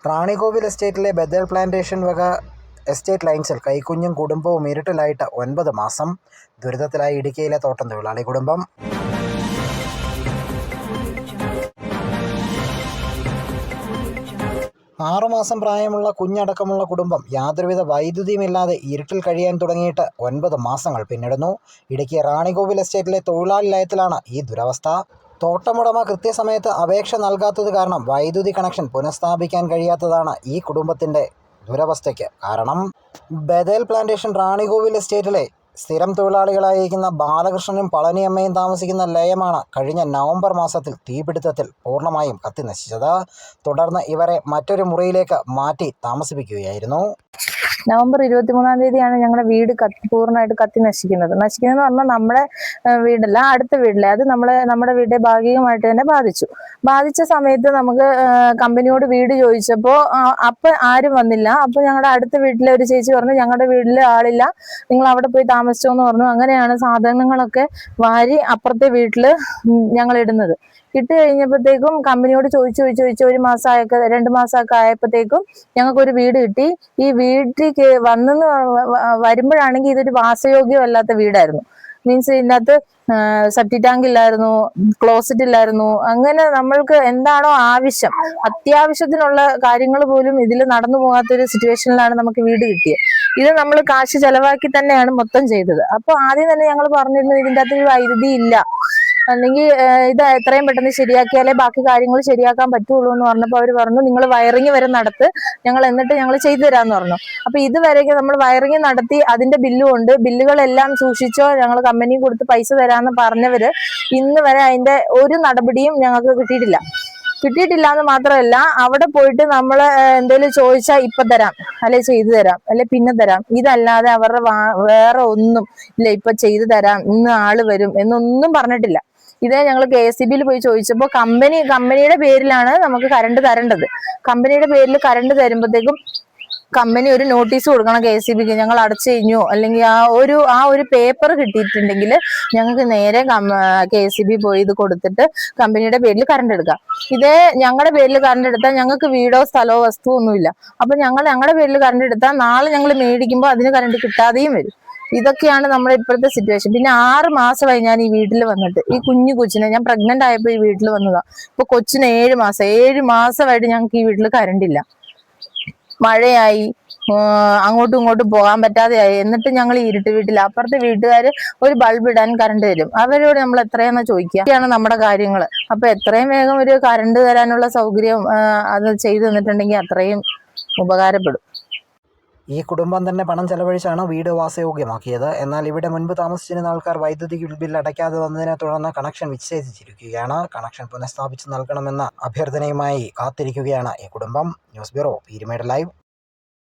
റാണികോവിൽ എസ്റ്റേറ്റിലെ ബദൽ പ്ലാന്റേഷൻ വക എസ്റ്റേറ്റ് ലൈൻസിൽ കൈക്കുഞ്ഞും കുടുംബവും ഇരുട്ടിലായിട്ട് 9 മാസം. ദുരിതത്തിലായി ഇടുക്കിയിലെ തോട്ടം തൊഴിലാളി കുടുംബം. ആറുമാസം പ്രായമുള്ള കുഞ്ഞടക്കമുള്ള കുടുംബം യാതൊരുവിധ വൈദ്യുതിയുമില്ലാതെ ഇരുട്ടിൽ കഴിയാൻ തുടങ്ങിയിട്ട് 9 മാസങ്ങൾ പിന്നിടുന്നു. ഇടുക്കി റാണികോവിൽ എസ്റ്റേറ്റിലെ തൊഴിലാളി ലയത്തിലാണ് ഈ ദുരവസ്ഥ. തോട്ടമുടമ കൃത്യസമയത്ത് അപേക്ഷ നൽകാത്തത് കാരണം വൈദ്യുതി കണക്ഷൻ പുനഃസ്ഥാപിക്കാൻ കഴിയാത്തതാണ് ഈ കുടുംബത്തിൻ്റെ ദുരവസ്ഥയ്ക്ക് കാരണം. ബദൽ പ്ലാന്റേഷൻ റാണികോവിൽ എസ്റ്റേറ്റിലെ സ്ഥിരം തൊഴിലാളികളായിരിക്കുന്ന ബാലകൃഷ്ണനും പളനിയമ്മയും താമസിക്കുന്ന ലയമാണ് കഴിഞ്ഞ നവംബർ മാസത്തിൽ തീപിടുത്തത്തിൽ പൂർണ്ണമായും കത്തിനശിച്ചത്. തുടർന്ന് ഇവരെ മറ്റൊരു മുറിയിലേക്ക് മാറ്റി താമസിപ്പിക്കുകയായിരുന്നു. നവംബർ 23-ാം തീയതിയാണ് ഞങ്ങളുടെ വീട് പൂർണ്ണമായിട്ട് കത്തി നശിക്കുന്നതെന്ന് പറഞ്ഞാൽ നമ്മുടെ വീടല്ല, അടുത്ത വീട്ടിലെ, അത് നമ്മുടെ വീടിനെ ഭാഗികമായിട്ട് തന്നെ ബാധിച്ച സമയത്ത് നമുക്ക് കമ്പനിയോട് വീട് ചോദിച്ചപ്പോൾ അപ്പം ആരും വന്നില്ല. അപ്പോൾ ഞങ്ങളുടെ അടുത്ത വീട്ടിലെ ഒരു ചേച്ചി പറഞ്ഞു, ഞങ്ങളുടെ വീട്ടിൽ ആളില്ല, നിങ്ങൾ അവിടെ പോയി താമസിച്ചോ എന്ന് പറഞ്ഞു. അങ്ങനെയാണ് സാധനങ്ങളൊക്കെ വാരി അപ്പുറത്തെ വീട്ടിൽ ഞങ്ങൾ ഇടുന്നത്. ഇട്ട് കഴിഞ്ഞപ്പോഴത്തേക്കും കമ്പനിയോട് ചോദിച്ചു 1 മാസമൊക്കെ 2 മാസമൊക്കെ ആയപ്പോഴത്തേക്കും ഞങ്ങൾക്കൊരു വീട് കിട്ടി. ഈ വീട്ടിലേക്ക് വരുമ്പോഴാണെങ്കിൽ ഇതൊരു വാസയോഗ്യമല്ലാത്ത വീടായിരുന്നു. മീൻസ് ഇതിനകത്ത് സെപ്റ്റി ടാങ്ക് ഇല്ലായിരുന്നു, ക്ലോസറ്റ് ഇല്ലായിരുന്നു. അങ്ങനെ നമ്മൾക്ക് എന്താണോ ആവശ്യം, അത്യാവശ്യത്തിനുള്ള കാര്യങ്ങൾ പോലും ഇതിൽ നടന്നു പോകാത്തൊരു സിറ്റുവേഷനിലാണ് നമുക്ക് വീട് കിട്ടിയത്. ഇത് നമ്മൾ കാശ് ചെലവാക്കി തന്നെയാണ് മൊത്തം ചെയ്തത്. അപ്പോൾ ആദ്യം തന്നെ ഞങ്ങൾ പറഞ്ഞിരുന്നു ഇതിൻ്റെ അകത്ത് വൈദ്യുതി ഇല്ല, അല്ലെങ്കിൽ ഇത് എത്രയും പെട്ടെന്ന് ശരിയാക്കിയാലേ ബാക്കി കാര്യങ്ങൾ ശരിയാക്കാൻ പറ്റുള്ളൂ എന്ന് പറഞ്ഞപ്പോൾ അവർ പറഞ്ഞു, നിങ്ങൾ വയറിങ് വരെ നടത്ത്, എന്നിട്ട് ഞങ്ങൾ ചെയ്തു തരാമെന്ന് പറഞ്ഞു. അപ്പോൾ ഇതുവരെയൊക്കെ നമ്മൾ വയറിങ് നടത്തി, അതിന്റെ ബില്ലും ഉണ്ട്, ബില്ലുകളെല്ലാം സൂക്ഷിച്ചോ, ഞങ്ങൾ കമ്പനി കൊടുത്ത് പൈസ തരാമെന്ന് പറഞ്ഞവര് ഇന്ന് വരെ അതിന്റെ ഒരു നടപടിയും ഞങ്ങൾക്ക് കിട്ടിയിട്ടില്ല എന്ന് മാത്രമല്ല, അവിടെ പോയിട്ട് നമ്മൾ എന്തെങ്കിലും ചോദിച്ചാൽ ഇപ്പൊ തരാം, അല്ലെ ചെയ്തു തരാം, അല്ലെ പിന്നെ തരാം, ഇതല്ലാതെ അവരുടെ വേറെ ഒന്നും ഇല്ല, ഇപ്പൊ ചെയ്തു തരാം, ഇന്ന് ആള് വരും എന്നൊന്നും പറഞ്ഞിട്ടില്ല. ഇതേ ഞങ്ങൾ KSEBിയിൽ പോയി ചോദിച്ചപ്പോൾ കമ്പനിയുടെ പേരിലാണ് നമുക്ക് കറണ്ട് തരേണ്ടത്. കമ്പനിയുടെ പേരിൽ കറണ്ട് തരുമ്പോഴത്തേക്കും കമ്പനി ഒരു നോട്ടീസ് കൊടുക്കണം KSEBിക്ക്, ഞങ്ങൾ അടച്ചു കഴിഞ്ഞു, അല്ലെങ്കിൽ ആ ഒരു പേപ്പർ കിട്ടിയിട്ടുണ്ടെങ്കിൽ ഞങ്ങൾക്ക് നേരെ KSEB പോയി ഇത് കൊടുത്തിട്ട് കമ്പനിയുടെ പേരിൽ കറണ്ട് എടുക്കാം. ഇതേ ഞങ്ങളുടെ പേരിൽ കറണ്ട് എടുത്താൽ ഞങ്ങൾക്ക് വീടോ സ്ഥലമോ വസ്തുവോ ഒന്നുമില്ല. അപ്പൊ ഞങ്ങളുടെ പേരിൽ കറണ്ട് എടുത്താൽ നാളെ ഞങ്ങൾ മേടിക്കുമ്പോൾ അതിന് കറണ്ട് കിട്ടാതെയും വരും. ഇതൊക്കെയാണ് നമ്മുടെ ഇപ്പോഴത്തെ സിറ്റുവേഷൻ. പിന്നെ 6 മാസമായി ഞാൻ ഈ വീട്ടിൽ വന്നിട്ട്. ഈ കൊച്ചിനെ ഞാൻ പ്രഗ്നന്റ് ആയപ്പോൾ ഈ വീട്ടിൽ വന്നതാ. ഇപ്പൊ കൊച്ചിന് 7 മാസമായിട്ട് ഞങ്ങൾക്ക് ഈ വീട്ടിൽ കറണ്ട് ഇല്ല. മഴയായി, അങ്ങോട്ടും ഇങ്ങോട്ടും പോകാൻ പറ്റാതെയായി. എന്നിട്ട് ഞങ്ങൾ ഇരുട്ട് വീട്ടിൽ, അപ്പുറത്തെ വീട്ടുകാര് ഒരു ബൾബ് ഇടാൻ കറണ്ട് തരും. അവരോട് നമ്മൾ എത്രയാണെന്ന് ചോദിക്കുകയാണ് നമ്മുടെ കാര്യങ്ങൾ. അപ്പൊ എത്രയും വേഗം ഒരു കറണ്ട് തരാനുള്ള സൗകര്യം അത് ചെയ്തു തന്നിട്ടുണ്ടെങ്കിൽ അത്രയും ഉപകാരപ്പെടും. ഈ കുടുംബം തന്നെ പണം ചെലവഴിച്ചാണ് വീട് വാസയോഗ്യമാക്കിയത്. എന്നാൽ ഇവിടെ മുൻപ് താമസിച്ചിരുന്ന ആൾക്കാർ വൈദ്യുതി ബിൽ അടയ്ക്കാതെ വന്നതിനെ തുടർന്ന് കണക്ഷൻ വിച്ഛേദിച്ചിരിക്കുകയാണ്. കണക്ഷൻ പുനഃസ്ഥാപിച്ച് നൽകണമെന്ന അഭ്യർത്ഥനയുമായി കാത്തിരിക്കുകയാണ് ഈ കുടുംബം. News bureau, Peermade live.